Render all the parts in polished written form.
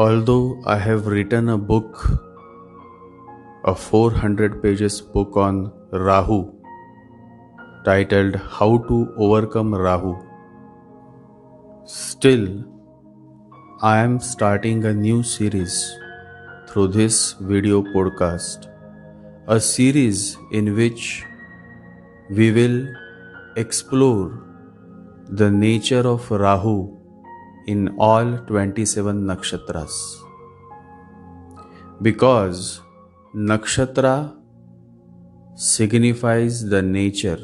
Although I have written a book, a 400 pages book on Rahu, titled How to Overcome Rahu, still I am starting a new series through this video podcast, a series in which we will explore the nature of Rahu in all 27 Nakshatras. Because Nakshatra signifies the nature,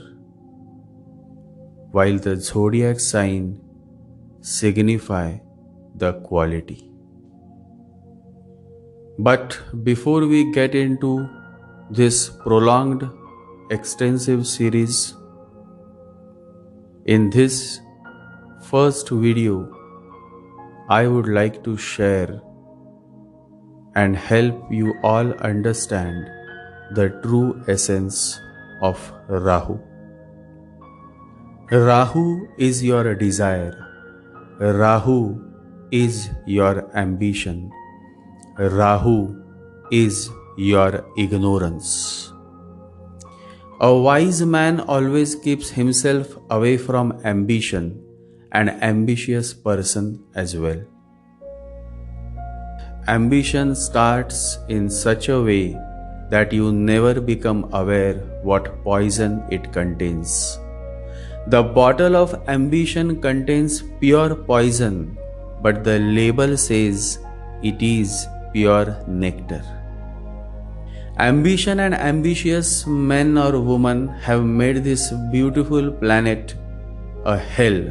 while the zodiac sign signify the quality. But before we get into this prolonged, extensive series, in this first video, I would like to share and help you all understand the true essence of Rahu. Rahu is your desire. Rahu is your ambition. Rahu is your ignorance. A wise man always keeps himself away from ambition, an ambitious person as well. Ambition starts in such a way that you never become aware what poison it contains. The bottle of ambition contains pure poison, but the label says it is pure nectar. Ambition and ambitious men or women have made this beautiful planet a hell.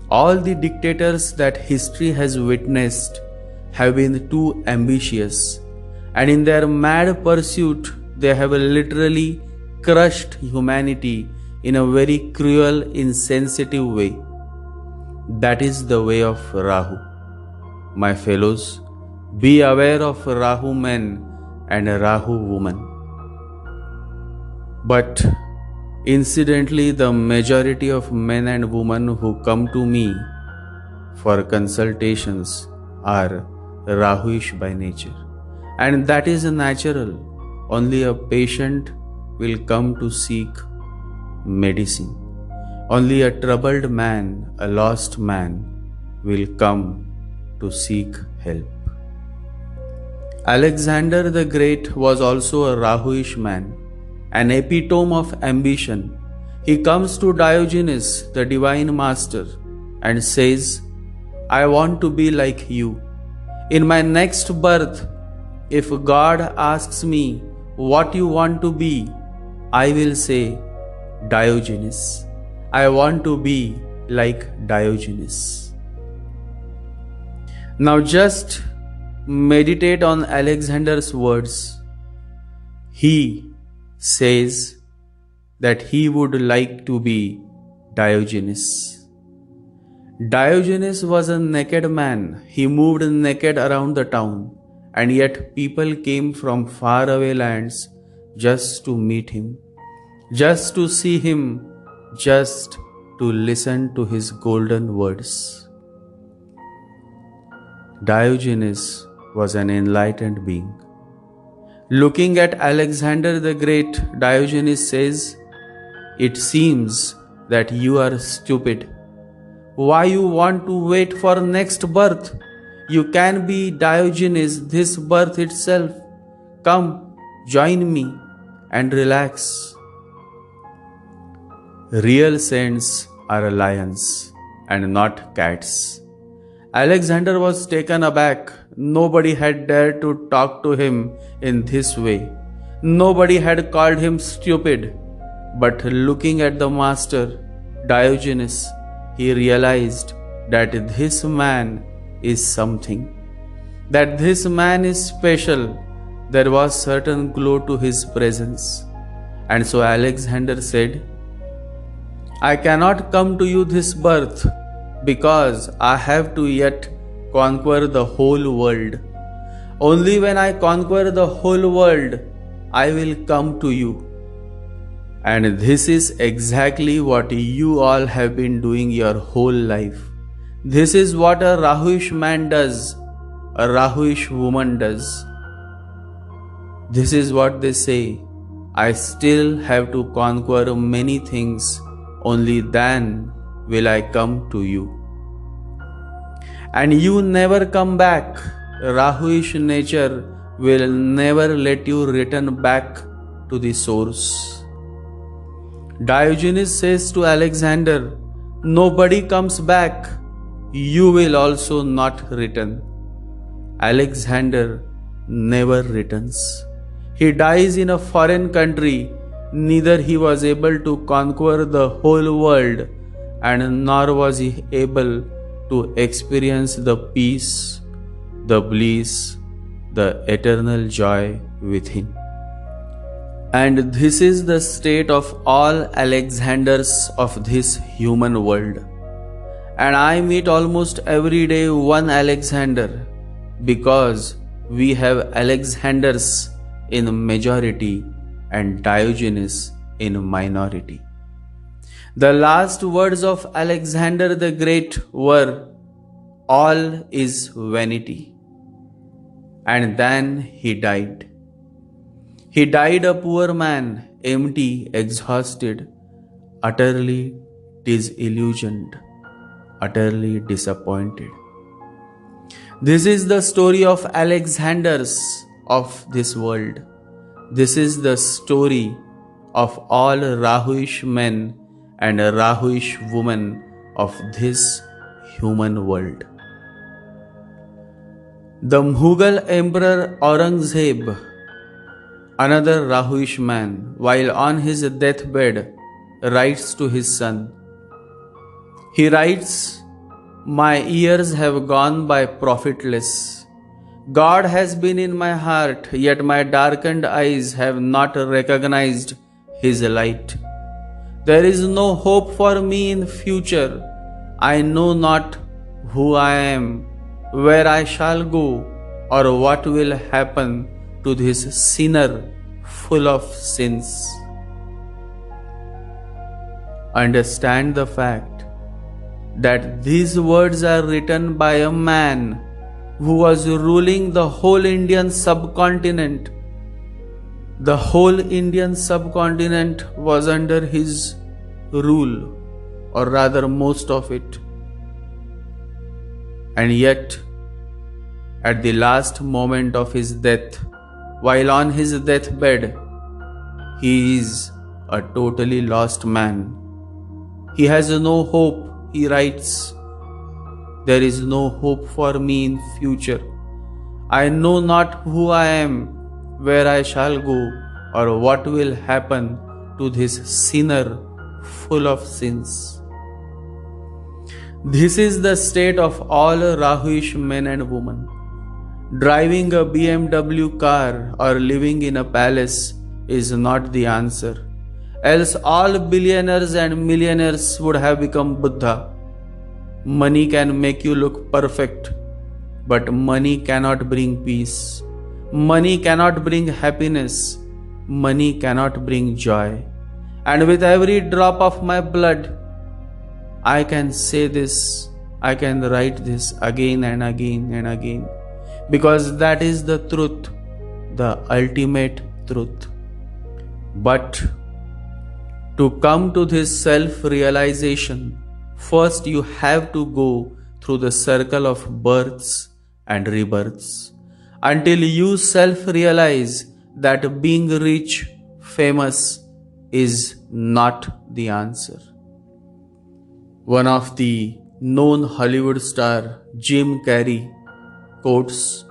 All the dictators that history has witnessed have been too ambitious, and in their mad pursuit they have literally crushed humanity in a very cruel, insensitive way. That is the way of Rahu. My fellows, be aware of Rahu men and Rahu woman. But incidentally, the majority of men and women who come to me for consultations are Rahuish by nature. And that is natural. Only a patient will come to seek medicine. Only a troubled man, a lost man, will come to seek help. Alexander the Great was also a Rahuish man, an epitome of ambition. He comes to Diogenes, the divine master, and says, I want to be like you. In my next birth, if God asks me what you want to be, I will say, Diogenes. I want to be like Diogenes. Now just meditate on Alexander's words. He says that he would like to be Diogenes. Diogenes was a naked man. He moved naked around the town, and yet people came from faraway lands just to meet him, just to see him, just to listen to his golden words. Diogenes was an enlightened being. Looking at Alexander the Great, Diogenes says, it seems that you are stupid. Why you want to wait for next birth? You can be Diogenes this birth itself. Come, join me and relax. Real saints are lions and not cats. Alexander was taken aback. Nobody had dared to talk to him in this way. Nobody had called him stupid. But looking at the master, Diogenes, he realized that this man is something. That this man is special. There was certain glow to his presence. And so Alexander said, I cannot come to you this birth because I have to yet conquer the whole world. Only when I conquer the whole world, I will come to you. And this is exactly what you all have been doing your whole life. This is what a Rahuish man does. a Rahuish woman does. This is what they say: I still have to conquer many things, only then will I come to you. And you never come back. Rahuish nature will never let you return back to the source. Diogenes says to Alexander, nobody comes back, you will also not return. Alexander never returns. He dies in a foreign country, neither he was able to conquer the whole world, and nor was he able to experience the peace, the bliss, the eternal joy within. And this is the state of all Alexanders of this human world. And I meet almost every day one Alexander, because we have Alexanders in majority and Diogenes in minority. The last words of Alexander the Great were, all is vanity. And then he died. He died a poor man, empty, exhausted, utterly disillusioned, utterly disappointed. This is the story of Alexanders of this world. This is the story of all Rahuish men and Rahuish women of this human world. The Mughal Emperor Aurangzeb, another Rahuish man, while on his deathbed, writes to his son. He writes, my years have gone by profitless. God has been in my heart, yet my darkened eyes have not recognized His light. There is no hope for me in future. I know not who I am, where I shall go, or what will happen to this sinner full of sins. Understand the fact that these words are written by a man who was ruling the whole Indian subcontinent. The whole Indian subcontinent was under his rule, or rather most of it. And yet, at the last moment of his death, while on his deathbed, he is a totally lost man. He has no hope, he writes. There is no hope for me in future. I know not who I am, where I shall go, or what will happen to this sinner full of sins. This is the state of all Rahuish men and women. Driving a BMW car or living in a palace is not the answer. Else all billionaires and millionaires would have become Buddha. Money can make you look perfect, but money cannot bring peace. Money cannot bring happiness. Money cannot bring joy. And with every drop of my blood, I can say this, I can write this again and again and again, because that is the truth, the ultimate truth. But to come to this self-realization, first you have to go through the circle of births and rebirths, until you self-realize that being rich, famous is not the answer. One of the known Hollywood star, Jim Carrey, quotes,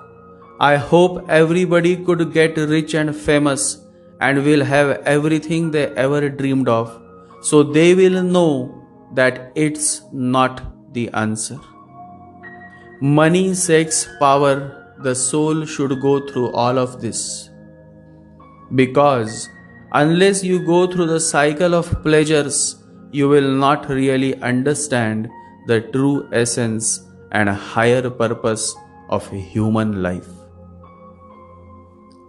I hope everybody could get rich and famous and will have everything they ever dreamed of, so they will know that it's not the answer. Money, sex, power, the soul should go through all of this. Because unless you go through the cycle of pleasures, you will not really understand the true essence and higher purpose of human life.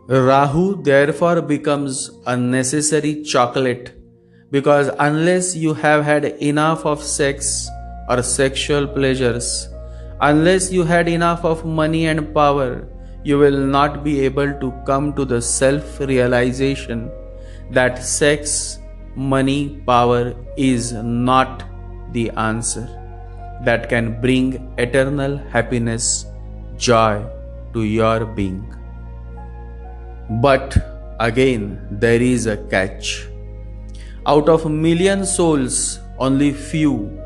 Rahu therefore becomes a necessary chocolate, because unless you have had enough of sex or sexual pleasures, Unless you had enough of money and power, you will not be able to come to the self-realization that sex, money, power is not the answer that can bring eternal happiness, joy to your being. But again, there is a catch. Out of a million souls, only few,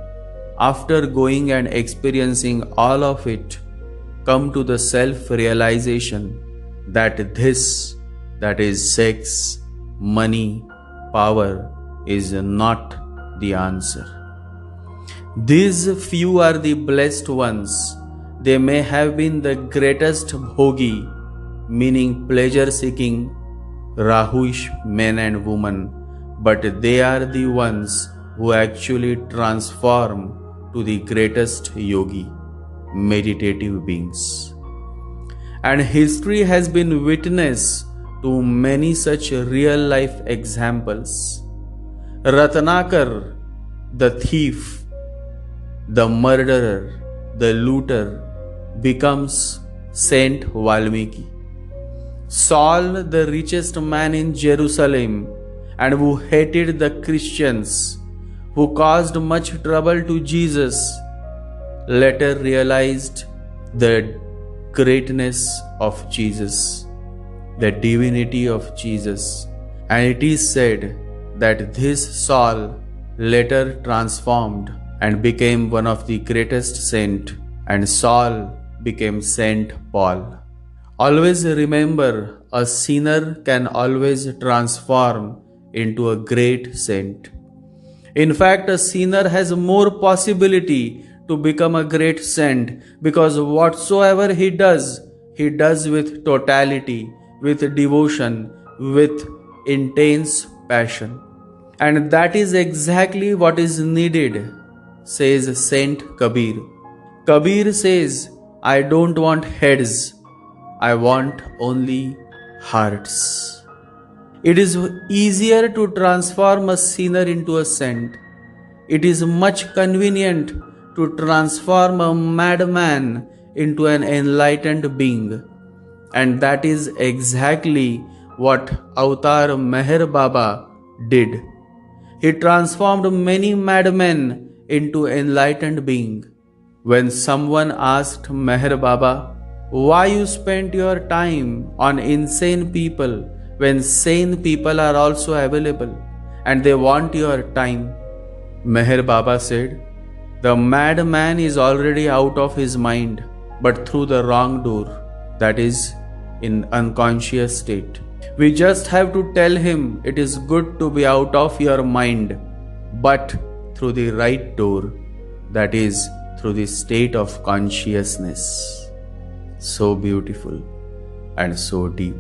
after going and experiencing all of it, come to the self-realization that this, that is sex, money, power, is not the answer. These few are the blessed ones. They may have been the greatest bhogi, meaning pleasure-seeking, Rahuish men and women, but they are the ones who actually transform to the greatest yogi, meditative beings. And history has been witness to many such real-life examples. Ratnakar, the thief, the murderer, the looter, becomes Saint Valmiki. Saul, the richest man in Jerusalem and who hated the Christians, who caused much trouble to Jesus, later realized the greatness of Jesus, the divinity of Jesus. And it is said that this Saul later transformed and became one of the greatest saints, and Saul became Saint Paul. Always remember, a sinner can always transform into a great saint. In fact, a sinner has more possibility to become a great saint, because whatsoever he does with totality, with devotion, with intense passion. And that is exactly what is needed, says Saint Kabir. Kabir says, I don't want heads, I want only hearts. It is easier to transform a sinner into a saint. It is much convenient to transform a madman into an enlightened being. And that is exactly what Avatar Meher Baba did. He transformed many madmen into enlightened being. When someone asked Meher Baba, why you spent your time on insane people when sane people are also available and they want your time? Meher Baba said, the madman is already out of his mind, but through the wrong door, that is, in unconscious state. We just have to tell him it is good to be out of your mind, but through the right door, that is, through the state of consciousness. So beautiful and so deep.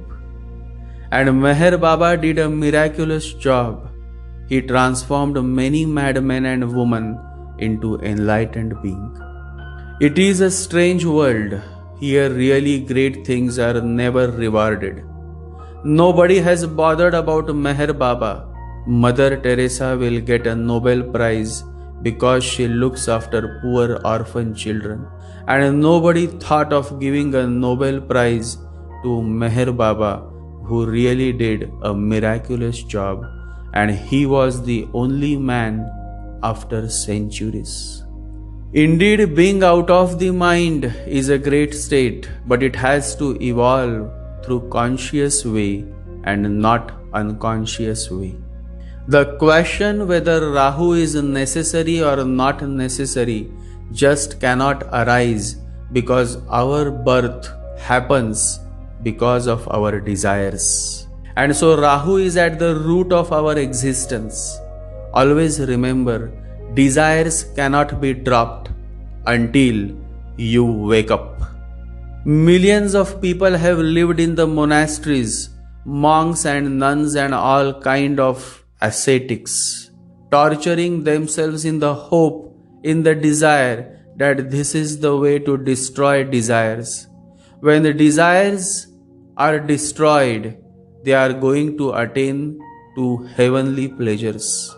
And Meher Baba did a miraculous job. He transformed many madmen and women into enlightened beings. It is a strange world. Here really great things are never rewarded. Nobody has bothered about Meher Baba. Mother Teresa will get a Nobel Prize because she looks after poor orphan children. And nobody thought of giving a Nobel Prize to Meher Baba, who really did a miraculous job, and he was the only man after centuries. Indeed, being out of the mind is a great state, but it has to evolve through conscious way and not unconscious way. The question whether Rahu is necessary or not necessary just cannot arise, because our birth happens because of our desires. And so Rahu is at the root of our existence. Always remember, desires cannot be dropped until you wake up. Millions of people have lived in the monasteries, monks and nuns and all kind of ascetics, torturing themselves in the hope, in the desire that this is the way to destroy desires. When the desires are destroyed, they are going to attain to heavenly pleasures.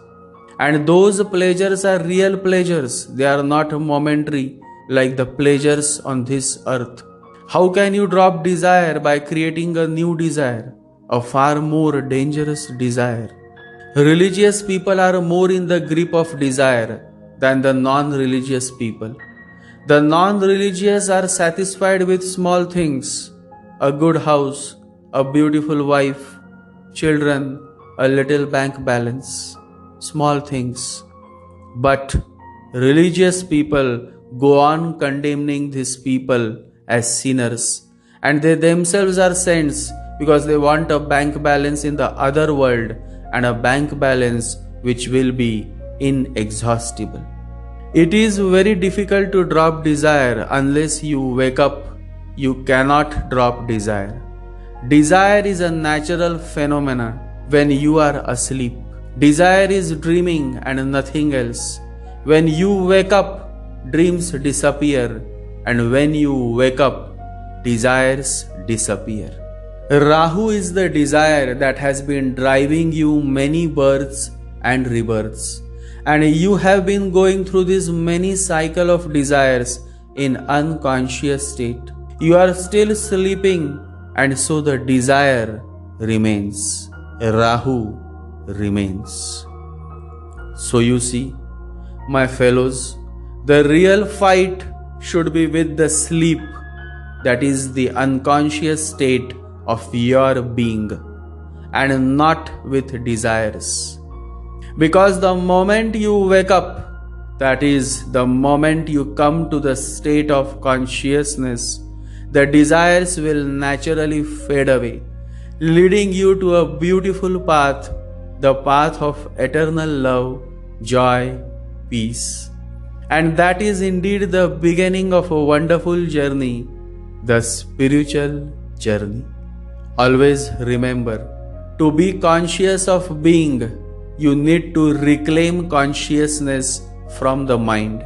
And those pleasures are real pleasures. They are not momentary. like the pleasures on this earth. How can you drop desire by creating a new desire, a far more dangerous desire? Religious people are more in the grip of desire than the non-religious people. The non-religious are satisfied with small things, a good house, a beautiful wife, children, a little bank balance, small things. But religious people go on condemning these people as sinners, and they themselves are saints because they want a bank balance in the other world and a bank balance which will be inexhaustible. It is very difficult to drop desire unless you wake up. You cannot drop desire. Desire is a natural phenomenon when you are asleep. Desire is dreaming and nothing else. When you wake up, dreams disappear, and when you wake up, desires disappear. Rahu is the desire that has been driving you many births and rebirths, and you have been going through this many cycle of desires in unconscious state. You are still sleeping, and so the desire remains. Rahu remains. So you see, my fellows, the real fight should be with the sleep, that is the unconscious state of your being, and not with desires. Because the moment you wake up, that is the moment you come to the state of consciousness, the desires will naturally fade away, leading you to a beautiful path, the path of eternal love, joy, peace. And that is indeed the beginning of a wonderful journey, the spiritual journey. Always remember, to be conscious of being, you need to reclaim consciousness from the mind.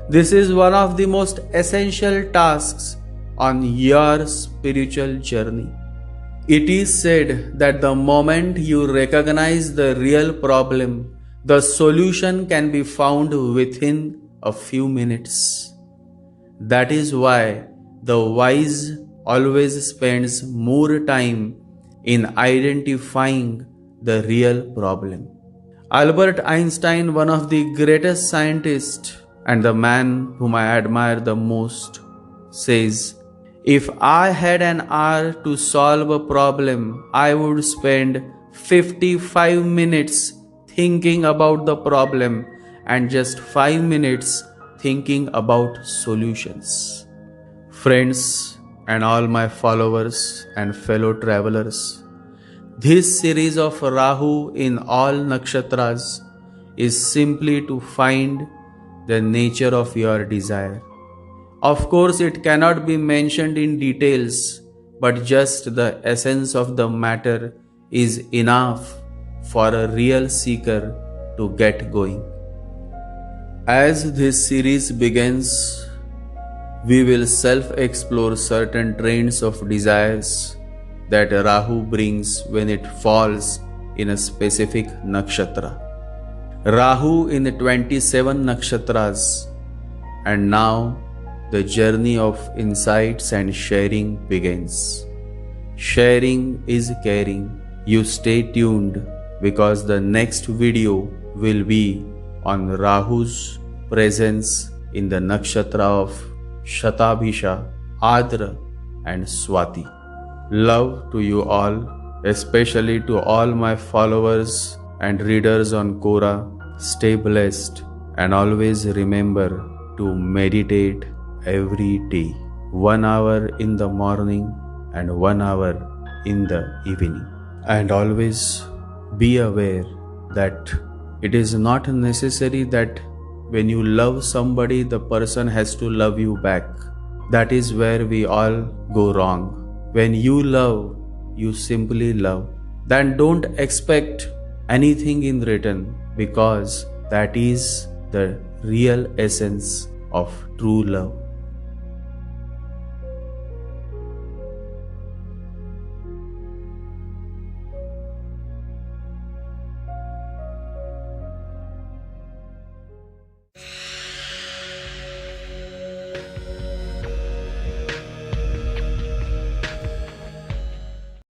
This is one of the most essential tasks on your spiritual journey. It is said that the moment you recognize the real problem, the solution can be found within a few minutes. That is why the wise always spends more time in identifying the real problem. Albert Einstein, one of the greatest scientists and the man whom I admire the most, says, "If I had an hour to solve a problem, I would spend 55 minutes thinking about the problem and just 5 minutes thinking about solutions." Friends and all my followers and fellow travelers, this series of Rahu in all Nakshatras is simply to find the nature of your desire. Of course, it cannot be mentioned in details, but just the essence of the matter is enough for a real seeker to get going. As this series begins, we will self-explore certain trains of desires that Rahu brings when it falls in a specific nakshatra. Rahu in the 27 nakshatras, and now the journey of insights and sharing begins. Sharing is caring. You stay tuned because the next video will be on Rahu's presence in the nakshatra of Shatabhisha, Adra and Swati. Love to you all, especially to all my followers and readers on Quora. Stay blessed and always remember to meditate every day. 1 hour in the morning and 1 hour in the evening. And always be aware that it is not necessary that when you love somebody, the person has to love you back. That is where we all go wrong. When you love, you simply love. Then don't expect anything in return, because that is the real essence of true love.